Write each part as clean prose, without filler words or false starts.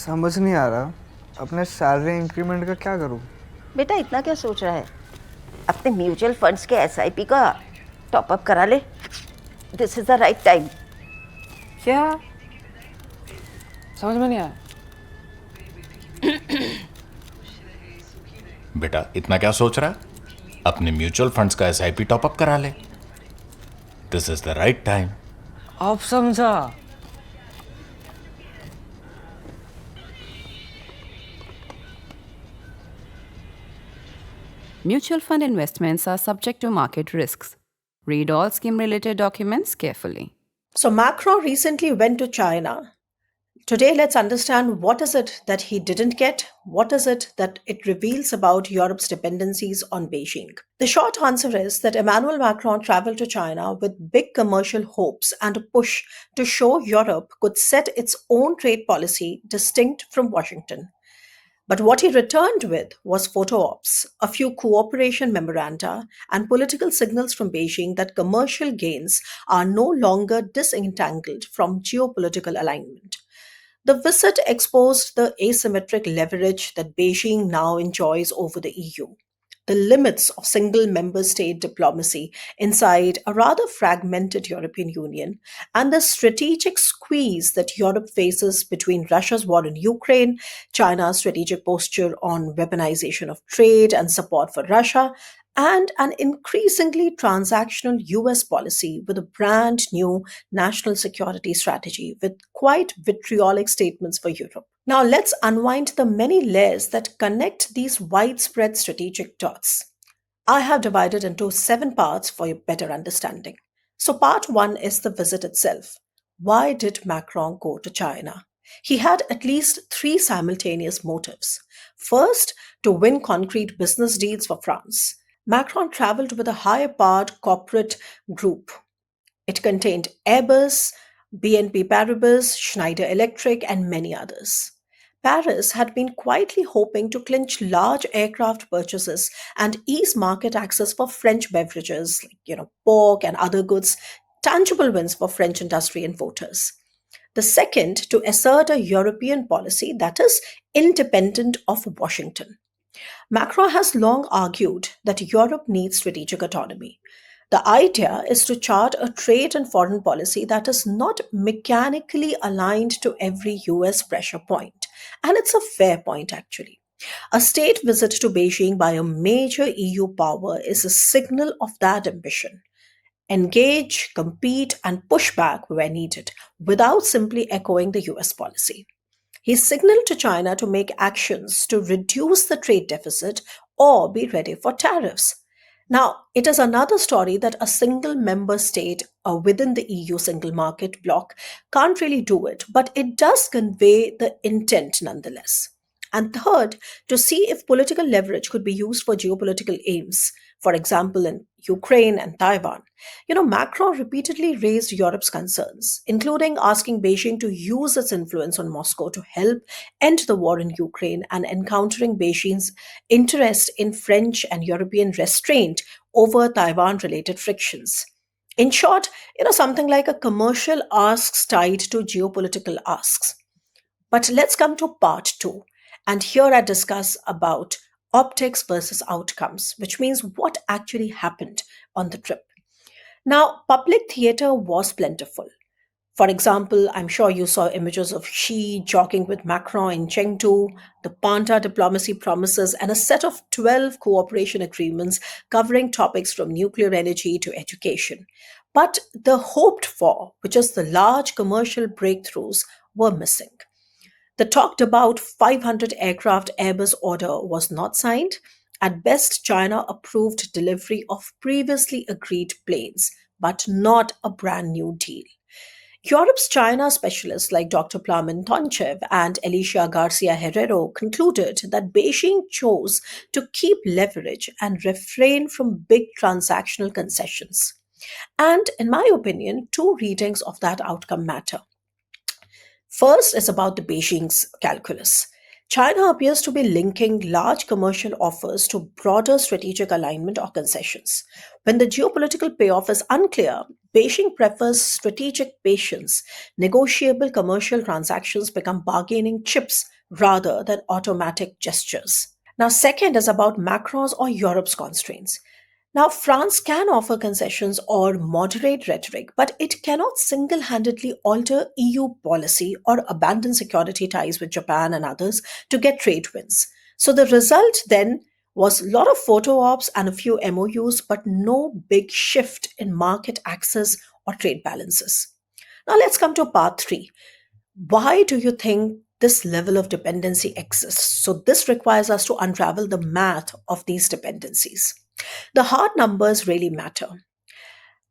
समझ नहीं आ रहा अपने सैलरी इंक्रीमेंट का क्या करूं। बेटा इतना क्या सोच रहा है? अपने म्यूचुअल फंड्स के एसआईपी का टॉपअप करा ले। This is the right time. क्या? समझ में नहीं आया। बेटा इतना क्या सोच रहा है? अपने म्यूचुअल फंड्स का एसआईपी टॉपअप करा ले। This is the right time. अब समझा। Mutual fund investments are subject to market risks. Read all scheme related documents carefully. So Macron recently went to China. Today, let's understand what is it that he didn't get, what is it that it reveals about Europe's dependencies on Beijing. The short answer is that Emmanuel Macron traveled to China with big commercial hopes and a push to show Europe could set its own trade policy distinct from Washington. But what he returned with was photo ops, a few cooperation memoranda, and political signals from Beijing that commercial gains are no longer disentangled from geopolitical alignment. The visit exposed the asymmetric leverage that Beijing now enjoys over the EU, the limits of single member state diplomacy inside a rather fragmented European Union, and the strategic squeeze that Europe faces between Russia's war in Ukraine, China's strategic posture on weaponization of trade and support for Russia, and an increasingly transactional US policy with a brand new national security strategy with quite vitriolic statements for Europe. Now, let's unwind the many layers that connect these widespread strategic dots. I have divided into 7 parts for your better understanding. So, part 1 is the visit itself. Why did Macron go to China? He had at least 3 simultaneous motives. First, to win concrete business deals for France. Macron traveled with a high powered corporate group. It contained Airbus, BNP Paribas, Schneider Electric, and many others. Paris had been quietly hoping to clinch large aircraft purchases and ease market access for French beverages like pork and other goods, tangible wins for French industry and voters. The second, to assert a European policy that is independent of Washington. Macron has long argued that Europe needs strategic autonomy. The idea is to chart a trade and foreign policy that is not mechanically aligned to every US pressure point. And it's a fair point, actually. A state visit to Beijing by a major EU power is a signal of that ambition. Engage, compete, and push back where needed without simply echoing the US policy. He signaled to China to make actions to reduce the trade deficit or be ready for tariffs. Now, it is another story that a single member state within the EU single market bloc can't really do it, but it does convey the intent nonetheless. And third, to see if political leverage could be used for geopolitical aims, for example, in Ukraine and Taiwan. Macron repeatedly raised Europe's concerns, including asking Beijing to use its influence on Moscow to help end the war in Ukraine and encountering Beijing's interest in French and European restraint over Taiwan related frictions. In short, something like a commercial asks tied to geopolitical asks. But let's come to part 2. And here I discuss about optics versus outcomes, which means what actually happened on the trip. Now, public theater was plentiful. For example, I'm sure you saw images of Xi jogging with Macron in Chengdu, the Panta diplomacy promises, and a set of 12 cooperation agreements covering topics from nuclear energy to education. But the hoped for, which is the large commercial breakthroughs, were missing. The talked about 500 aircraft Airbus order was not signed. At best, China approved delivery of previously agreed planes, but not a brand new deal. Europe's China specialists like Dr. Plamen Tonchev and Alicia Garcia Herrero concluded that Beijing chose to keep leverage and refrain from big transactional concessions. And in my opinion, 2 readings of that outcome matter. First is about the Beijing's calculus. China appears to be linking large commercial offers to broader strategic alignment or concessions. When the geopolitical payoff is unclear, Beijing prefers strategic patience. Negotiable commercial transactions become bargaining chips rather than automatic gestures. Now, second is about Macron's or Europe's constraints. Now, France can offer concessions or moderate rhetoric, but it cannot single handedly alter EU policy or abandon security ties with Japan and others to get trade wins. So the result then was a lot of photo ops and a few MOUs, but no big shift in market access or trade balances. Now, let's come to part three. Why do you think this level of dependency exists? So, this requires us to unravel the math of these dependencies. The hard numbers really matter.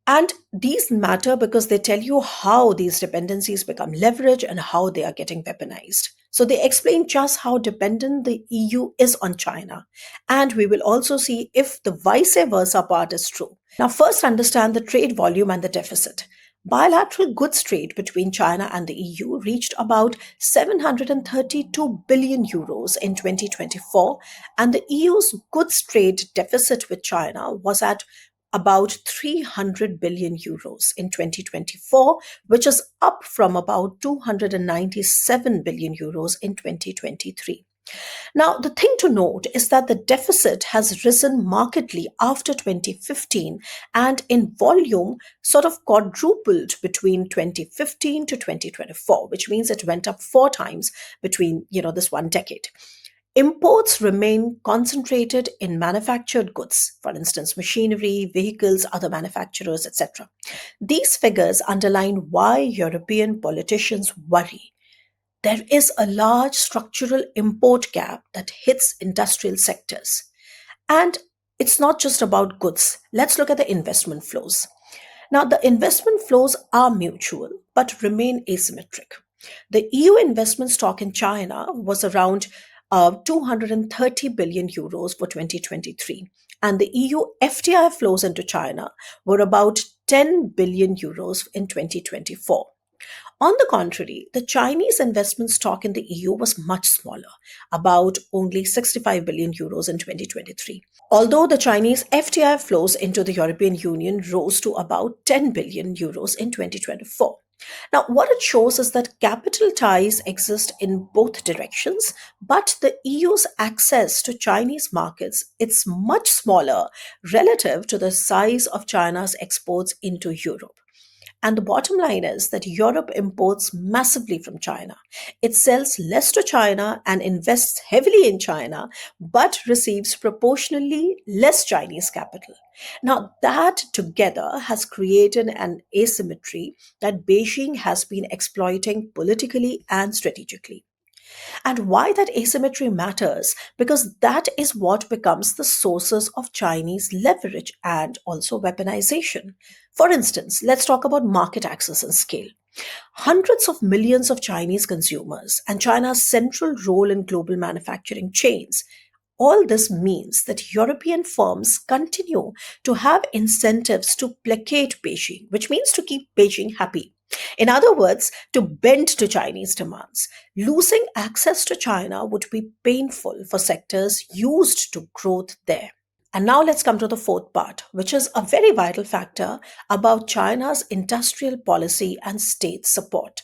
And these matter because they tell you how these dependencies become leverage and how they are getting weaponized. So they explain just how dependent the EU is on China. And we will also see if the vice versa part is true. Now, first understand the trade volume and the deficit. Bilateral goods trade between China and the EU reached about 732 billion euros in 2024, and the EU's goods trade deficit with China was at about 300 billion euros in 2024, which is up from about 297 billion euros in 2023. Now, the thing to note is that the deficit has risen markedly after 2015 and in volume sort of quadrupled between 2015 to 2024, which means it went up 4 times between, this one decade. Imports remain concentrated in manufactured goods, for instance, machinery, vehicles, other manufacturers, etc. These figures underline why European politicians worry. There is a large structural import gap that hits industrial sectors. And it's not just about goods. Let's look at the investment flows. Now, the investment flows are mutual but remain asymmetric. The EU investment stock in China was around 230 billion euros for 2023, and the EU FDI flows into China were about 10 billion euros in 2024. On the contrary, the Chinese investment stock in the EU was much smaller, about only 65 billion euros in 2023. Although the Chinese FDI flows into the European Union rose to about 10 billion euros in 2024. Now, what it shows is that capital ties exist in both directions, but the EU's access to Chinese markets it's much smaller relative to the size of China's exports into Europe. And the bottom line is that Europe imports massively from China. It sells less to China and invests heavily in China, but receives proportionally less Chinese capital. Now, that together has created an asymmetry that Beijing has been exploiting politically and strategically. And why that asymmetry matters? Because that is what becomes the sources of Chinese leverage and also weaponization. For instance, let's talk about market access and scale. Hundreds of millions of Chinese consumers and China's central role in global manufacturing chains. All this means that European firms continue to have incentives to placate Beijing, which means to keep Beijing happy. In other words, to bend to Chinese demands. Losing access to China would be painful for sectors used to growth there. And now let's come to the fourth part, which is a very vital factor about China's industrial policy and state support.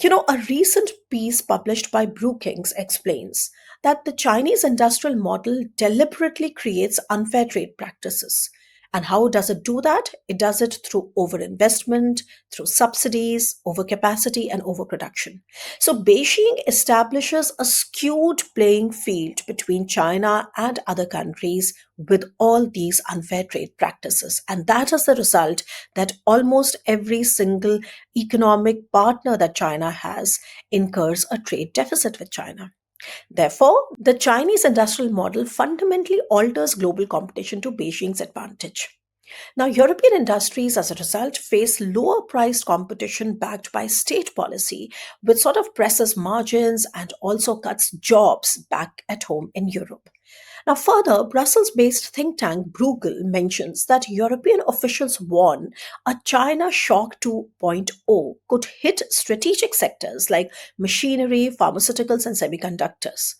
A recent piece published by Brookings explains that the Chinese industrial model deliberately creates unfair trade practices. And how does it do that? It does it through overinvestment, through subsidies, overcapacity, and overproduction. So Beijing establishes a skewed playing field between China and other countries with all these unfair trade practices. And that is the result that almost every single economic partner that China has incurs a trade deficit with China. Therefore, the Chinese industrial model fundamentally alters global competition to Beijing's advantage. Now, European industries, as a result, face lower priced competition backed by state policy, which sort of presses margins and also cuts jobs back at home in Europe. Now, further, Brussels based think tank Bruegel mentions that European officials warn a China shock 2.0 could hit strategic sectors like machinery, pharmaceuticals, and semiconductors.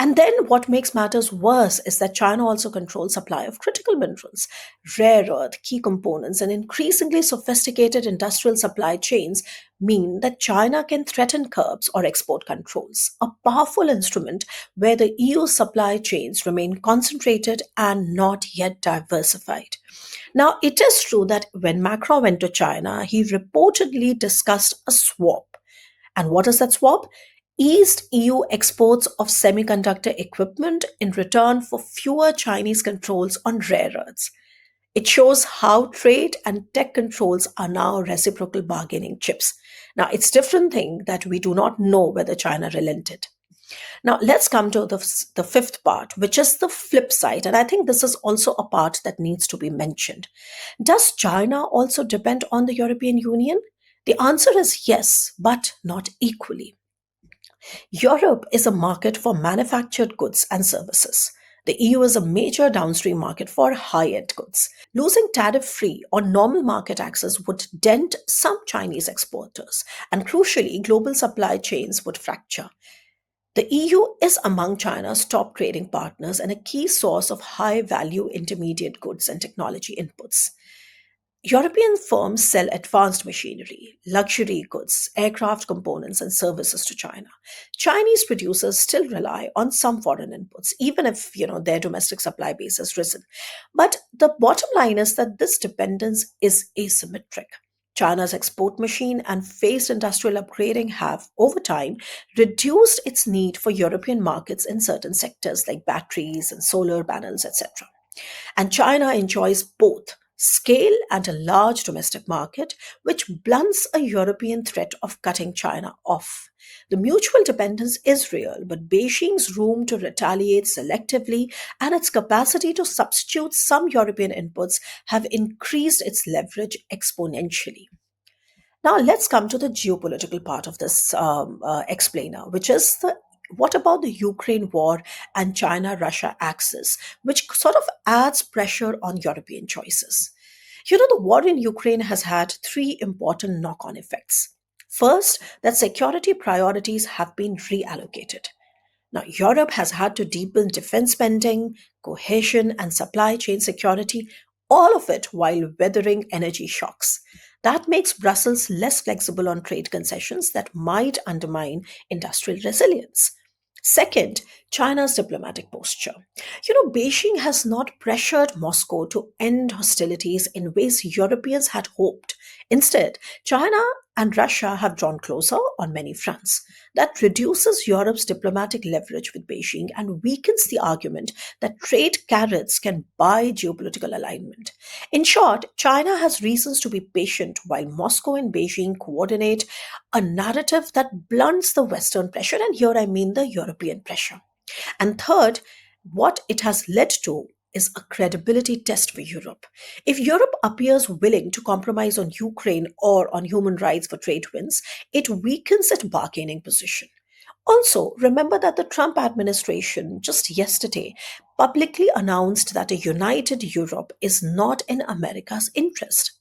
And then what makes matters worse is that China also controls supply of critical minerals, rare earth, key components, and increasingly sophisticated industrial supply chains mean that China can threaten curbs or export controls, a powerful instrument where the EU's supply chains remain concentrated and not yet diversified. Now, it is true that when Macron went to China, he reportedly discussed a swap. And what is that swap? Eased EU exports of semiconductor equipment in return for fewer Chinese controls on rare earths. It shows how trade and tech controls are now reciprocal bargaining chips. Now, it's different thing that we do not know whether China relented. Now, let's come to the fifth part, which is the flip side. And I think this is also a part that needs to be mentioned. Does China also depend on the European Union? The answer is yes, but not equally. Europe is a market for manufactured goods and services. The EU is a major downstream market for high end goods. Losing tariff free or normal market access would dent some Chinese exporters, and crucially, global supply chains would fracture. The EU is among China's top trading partners and a key source of high value intermediate goods and technology inputs. European firms sell advanced machinery, luxury goods, aircraft components, and services to China. Chinese producers still rely on some foreign inputs, even if their domestic supply base has risen. But the bottom line is that this dependence is asymmetric. China's export machine and phased industrial upgrading have, over time, reduced its need for European markets in certain sectors like batteries and solar panels, etc. And China enjoys both scale and a large domestic market, which blunts a European threat of cutting China off. The mutual dependence is real, but Beijing's room to retaliate selectively and its capacity to substitute some European inputs have increased its leverage exponentially. Now, let's come to the geopolitical part of this explainer, which is the what about the Ukraine war and China Russia axis, which sort of adds pressure on European choices? The war in Ukraine has had three important knock on effects. First, that security priorities have been reallocated. Now, Europe has had to deepen defense spending, cohesion, and supply chain security, all of it while weathering energy shocks. That makes Brussels less flexible on trade concessions that might undermine industrial resilience. Second, China's diplomatic posture. Beijing has not pressured Moscow to end hostilities in ways Europeans had hoped. Instead, China and Russia have drawn closer on many fronts. That reduces Europe's diplomatic leverage with Beijing and weakens the argument that trade carrots can buy geopolitical alignment. In short, China has reasons to be patient while Moscow and Beijing coordinate a narrative that blunts the Western pressure, and here I mean the European pressure. And third, what it has led to is a credibility test for Europe. If Europe appears willing to compromise on Ukraine or on human rights for trade wins, it weakens its bargaining position. Also, remember that the Trump administration just yesterday publicly announced that a united Europe is not in America's interest.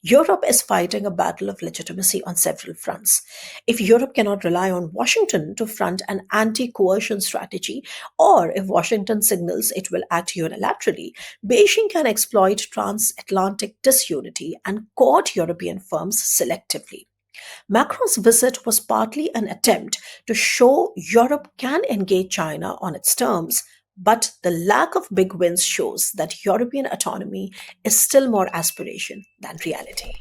Europe is fighting a battle of legitimacy on several fronts. If Europe cannot rely on Washington to front an anti coercion strategy, or if Washington signals it will act unilaterally, Beijing can exploit transatlantic disunity and court European firms selectively. Macron's visit was partly an attempt to show Europe can engage China on its terms, but the lack of big wins shows that European autonomy is still more aspiration than reality.